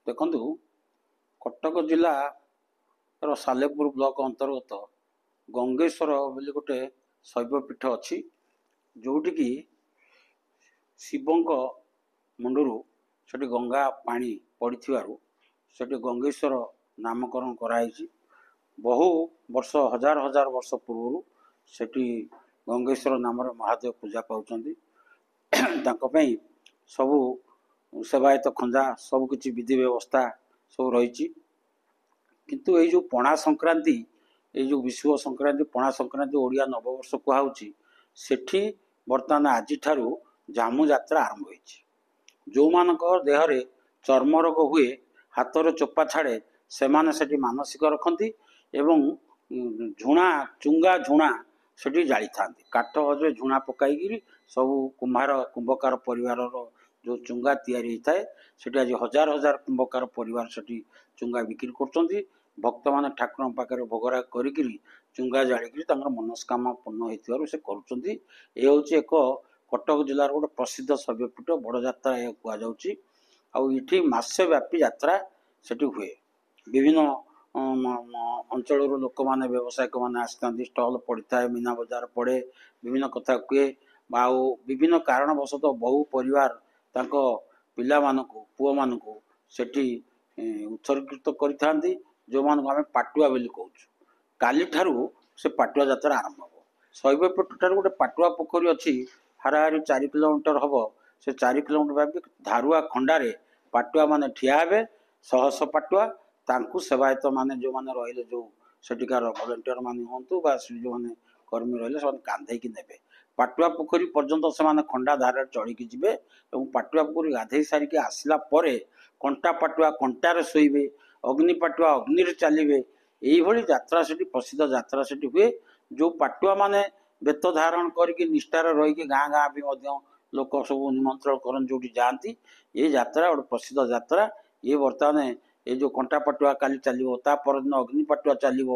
ଦେଖନ୍ତୁ କଟକ ଜିଲ୍ଲାର ସାଲେପୁର ବ୍ଲକ ଅନ୍ତର୍ଗତ ଗଙ୍ଗେଶ୍ୱର ବୋଲି ଗୋଟେ ଶୈବପୀଠ ଅଛି, ଯେଉଁଠିକି ଶିବଙ୍କ ମୁଣ୍ଡରୁ ସେଠି ଗଙ୍ଗା ପାଣି ପଡ଼ିଥିବାରୁ ସେଠି ଗଙ୍ଗେଶ୍ୱର ନାମକରଣ କରାଯାଇଛି। ବହୁ ବର୍ଷ ହଜାର ହଜାର ବର୍ଷ ପୂର୍ବରୁ ସେଠି ଗଙ୍ଗେଶ୍ୱର ନାମରେ ମହାଦେବ ପୂଜା ପାଉଛନ୍ତି। ତାଙ୍କ ପାଇଁ ସବୁ ସେବାୟତ ଖଞ୍ଜା ସବୁକିଛି ବିଧି ବ୍ୟବସ୍ଥା ସବୁ ରହିଛି। କିନ୍ତୁ ଏଇ ଯେଉଁ ପଣା ସଂକ୍ରାନ୍ତି, ଏଇ ଯେଉଁ ବିଷୁବ ସଂକ୍ରାନ୍ତି, ପଣା ସଂକ୍ରାନ୍ତି ଓଡ଼ିଆ ନବବର୍ଷ କୁହାହେଉଛି, ସେଠି ବର୍ତ୍ତମାନ ଆଜିଠାରୁ ଝାମୁ ଯାତ୍ରା ଆରମ୍ଭ ହୋଇଛି। ଯେଉଁମାନଙ୍କ ଦେହରେ ଚର୍ମ ରୋଗ ହୁଏ, ହାତର ଚୋପା ଛାଡ଼େ, ସେମାନେ ସେଠି ମାନସିକ ରଖନ୍ତି ଏବଂ ଚୁଙ୍ଗା ଝୁଣା ସେଠି ଜାଳିଥାନ୍ତି। କାଠରେ ଝୁଣା ପକାଇକିରି ସବୁ କୁମ୍ଭକାର ପରିବାରର ଯେଉଁ ଚୁଙ୍ଗା ତିଆରି ହେଇଥାଏ, ସେଠି ଆଜି ହଜାର ହଜାର କୁମ୍ଭକାର ପରିବାର ସେଠି ଚୁଙ୍ଗା ବିକ୍ରି କରୁଛନ୍ତି। ଭକ୍ତମାନେ ଠାକୁରଙ୍କ ପାଖରେ ଭୋଗରାଗ କରିକିରି ଚୁଙ୍ଗା ଜାଳିକିରି ତାଙ୍କର ମନସ୍କାମନା ପୂର୍ଣ୍ଣ ହେଇଥିବାରୁ ସେ କରୁଛନ୍ତି। ଏ ହେଉଛି ଏକ କଟକ ଜିଲ୍ଲାର ଗୋଟେ ପ୍ରସିଦ୍ଧ ଶୈବପୀଠ, ବଡ଼ ଯାତ୍ରା ଏହା କୁହାଯାଉଛି। ଆଉ ଏଠି ମାସେ ବ୍ୟାପୀ ଯାତ୍ରା ସେଠି ହୁଏ। ବିଭିନ୍ନ ଅଞ୍ଚଳରୁ ଲୋକମାନେ, ବ୍ୟବସାୟିକମାନେ ଆସିଥାନ୍ତି, ଷ୍ଟଲ୍ ପଡ଼ିଥାଏ, ମୀନା ବଜାର ପଡ଼େ, ବିଭିନ୍ନ କଥା କୁହେ। ଆଉ ବିଭିନ୍ନ କାରଣବଶତଃ ବହୁ ପରିବାର ତାଙ୍କ ପିଲାମାନଙ୍କୁ, ପୁଅମାନଙ୍କୁ ସେଠି ଉତ୍ସର୍ଗୀକୃତ କରିଥାନ୍ତି, ଯେଉଁମାନଙ୍କୁ ଆମେ ପାଟୁଆ ବୋଲି କହୁଛୁ। କାଲିଠାରୁ ସେ ପାଟୁଆ ଯାତ୍ରା ଆରମ୍ଭ ହେବ। ଶୈବପୀଠ ଠାରୁ ଗୋଟେ ପାଟୁଆ ପୋଖରୀ ଅଛି, ହାରାହାରି 4 କିଲୋମିଟର ହେବ। ସେ 4 କିଲୋମିଟର ବ୍ୟାପୀ ଧାରୁଆ ଖଣ୍ଡାରେ ପାଟୁଆ ମାନେ ଠିଆ ହେବେ, ଶହ ଶହ ପାଟୁଆ। ତାଙ୍କୁ ସେବାୟତ ମାନେ ଯେଉଁମାନେ ରହିଲେ, ଯେଉଁ ସେଠିକାର ଭଲେଣ୍ଟିୟର ମାନେ ହୁଅନ୍ତୁ ବା ଯେଉଁମାନେ କର୍ମୀ ରହିଲେ, ସେମାନେ କାନ୍ଧେଇକି ନେବେ। ପାଟୁଆ ପୋଖରୀ ପର୍ଯ୍ୟନ୍ତ ସେମାନେ ଖଣ୍ଡା ଧାରରେ ଚଢ଼ିକି ଯିବେ ଏବଂ ପାଟୁଆ ପୋଖରୀ ଗାଧେଇ ସାରିକି ଆସିଲା ପରେ କଣ୍ଟା ପାଟୁଆ କଣ୍ଟାରେ ଶୋଇବେ, ଅଗ୍ନି ପାଟୁଆ ଅଗ୍ନିରେ ଚାଲିବେ। ଏଇଭଳି ଯାତ୍ରା ସେଠି ପ୍ରସିଦ୍ଧ ଯାତ୍ରା ସେଠି ହୁଏ। ଯେଉଁ ପାଟୁଆ ମାନେ ବେତ ଧାରଣ କରିକି ନିଷ୍ଠାରେ ରହିକି ଗାଁ ଗାଁ ବି ମଧ୍ୟ ଲୋକ ସବୁ ନିମନ୍ତ୍ରଣ କରନ୍ତି, ଯେଉଁଠି ଯାଆନ୍ତି। ଏ ଯାତ୍ରା ଗୋଟେ ପ୍ରସିଦ୍ଧ ଯାତ୍ରା। ଇଏ ବର୍ତ୍ତମାନ ଏଇ ଯେଉଁ କଣ୍ଟା ପାଟୁଆ କାଲି ଚାଲିବ, ତା ପରଦିନ ଅଗ୍ନି ପାଟୁଆ ଚାଲିବ।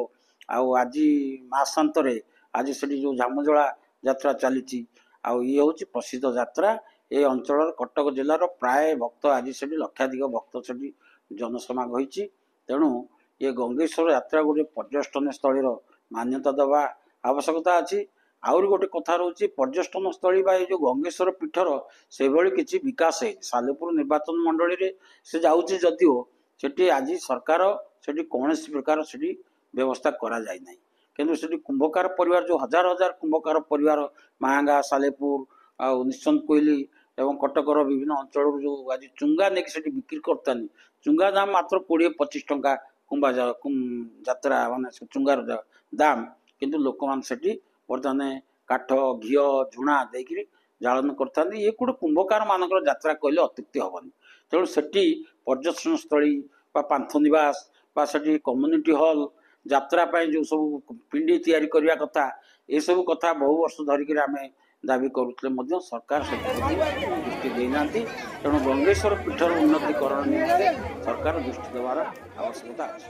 ଆଉ ଆଜି ମାସାନ୍ତରେ ଆଜି ସେଠି ଯେଉଁ ଝାମୁଝୋଳା ଯାତ୍ରା ଚାଲିଛି। ଆଉ ଇଏ ହେଉଛି ପ୍ରସିଦ୍ଧ ଯାତ୍ରା। ଏ ଅଞ୍ଚଳର କଟକ ଜିଲ୍ଲାର ପ୍ରାୟ ଭକ୍ତ, ଆଜି ସେଠି ଲକ୍ଷାଧିକ ଭକ୍ତ ସେଠି ଜନସମାଗମ ହୋଇଛି। ତେଣୁ ଏ ଗଙ୍ଗେଶ୍ୱର ଯାତ୍ରା ଗୋଟେ ପର୍ଯ୍ୟଟନ ସ୍ଥଳୀର ମାନ୍ୟତା ଦେବା ଆବଶ୍ୟକତା ଅଛି। ଆହୁରି ଗୋଟେ କଥା ରହୁଛି, ପର୍ଯ୍ୟଟନ ସ୍ଥଳୀ ବା ଏ ଯେଉଁ ଗଙ୍ଗେଶ୍ୱର ପୀଠର ସେଭଳି କିଛି ବିକାଶ ହେଇନି। ସାଲେପୁର ନିର୍ବାଚନ ମଣ୍ଡଳୀରେ ସେ ଯାଉଛି ଯଦିଓ ସେଠି ଆଜି ସରକାର ସେଠି କୌଣସି ପ୍ରକାର ସେଠି ବ୍ୟବସ୍ଥା କରାଯାଇ ନାହିଁ। କିନ୍ତୁ ସେଠି କୁମ୍ଭକାର ପରିବାର, ଯେଉଁ ହଜାର ହଜାର କୁମ୍ଭକାର ପରିବାର ମାହାଙ୍ଗା, ସାଲେପୁର ଆଉ ନିଶ୍ଚନ୍ଦ କୋଇଲି ଏବଂ କଟକର ବିଭିନ୍ନ ଅଞ୍ଚଳରୁ ଯେଉଁ ଆଜି ଚୁଙ୍ଗା ନେଇକି ସେଠି ବିକ୍ରି କରୁଥାନ୍ତି, ଚୁଙ୍ଗା ଦାମ ମାତ୍ର 20-25 ଟଙ୍କା ଯାତ୍ରା ମାନେ ଚୁଙ୍ଗାର ଦାମ। କିନ୍ତୁ ଲୋକମାନେ ସେଠି ବର୍ତ୍ତମାନ କାଠ, ଘିଅ, ଝୁଣା ଦେଇକିରି ଜାଳନ କରିଥାନ୍ତି। ଇଏ ଗୋଟେ କୁମ୍ଭକାର ମାନଙ୍କର ଯାତ୍ରା କହିଲେ ଅତ୍ୟୁକ୍ତି ହେବନି। ତେଣୁ ସେଠି ପର୍ଯ୍ୟଟନ ସ୍ଥଳୀ ବା ପାନ୍ଥ ନିବାସ ବା ସେଠି କମ୍ୟୁନିଟି ହଲ୍, ଯାତ୍ରା ପାଇଁ ଯେଉଁ ସବୁ ପିଣ୍ଡି ତିଆରି କରିବା କଥା, ଏସବୁ କଥା ବହୁ ବର୍ଷ ଧରିକିରି ଆମେ ଦାବି କରୁଥିଲେ ମଧ୍ୟ ସରକାର ସେଥିପ୍ରତି ଦୃଷ୍ଟି ଦେଇନାହାନ୍ତି। ତେଣୁ ଗଙ୍ଗେଶ୍ୱର ପୀଠର ଉନ୍ନତିକରଣ ନିମନ୍ତେ ସରକାର ଦୃଷ୍ଟି ଦେବାର ଆବଶ୍ୟକତା ଅଛି।